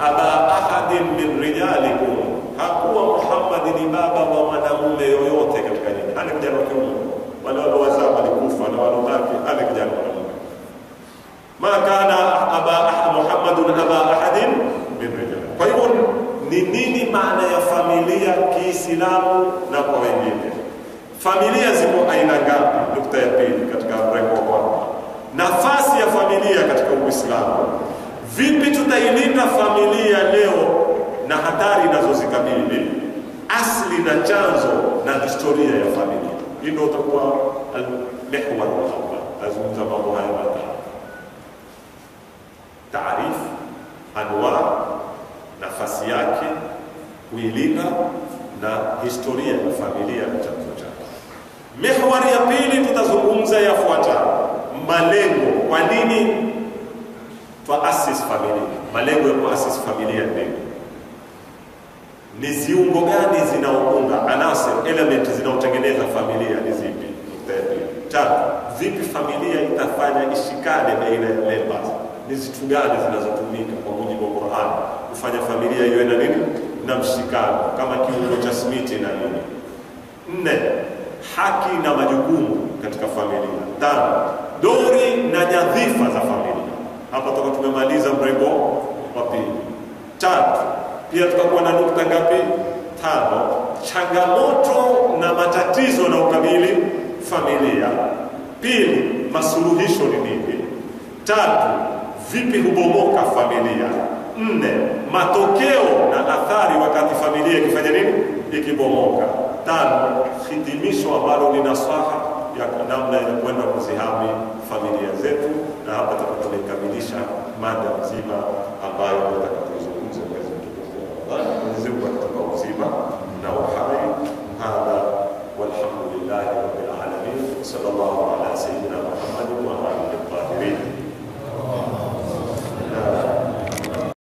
aba ahadin min rijalikum, hakuwa Muhammad ni baba wa mwanamume yoyote katika nyinyi. Hana kijana wa kiume, wale waliozaa walikufa na walobaki, hana kijana wa kiume. Makana Muhammadun aba ahadin min rijalikum. Kwa hivyo ni nini maana ya familia Kiislamu na kwa wengine? Familia ziko aina ngapi? Nukta ya pili katika mrengo wa kwanza, nafasi ya familia katika Uislamu. Vipi tutailinda familia leo na hatari inazozikabili, asili na chanzo na historia ya familia. Hii ndio utakuwa al-mihwar al-awwal. Lazungumza mambo haya matatu: taarif, anwa, nafasi yake, kuilinda, na historia ya familia na chanzo chake. Mihwar ya pili tutazungumza yafuatayo: malengo. Kwa nini tuasisi familia? Malengo ya kuasisi familia ni ziungo gani zinaounga, anasir, element zinaotengeneza familia ni zipi? Tatu, vipi familia itafanya ishikane baina ya members? Ni zitu gani zinazotumika kwa mujibu wa Qur'an kufanya familia iwe na nini? Na mshikano, kama kiungo cha simiti na nini. 4, haki na majukumu katika familia. 5, dori na nyadhifa za familia. Hapa tutakuwa tumemaliza mrengo wa pili. 3, pia tutakuwa na nukta ngapi? 5, changamoto na matatizo na ukabili familia. 2, masuluhisho ni nini? 3, vipi hubomoka familia? 4, matokeo na athari wakati familia ikifanya nini? Ikibomoka. 5, hitimisho ambalo ni nasaha ya namna ya kwenda kuzihami familia zetu. Na hapa tutakuwa tumekamilisha mada nzima ambayo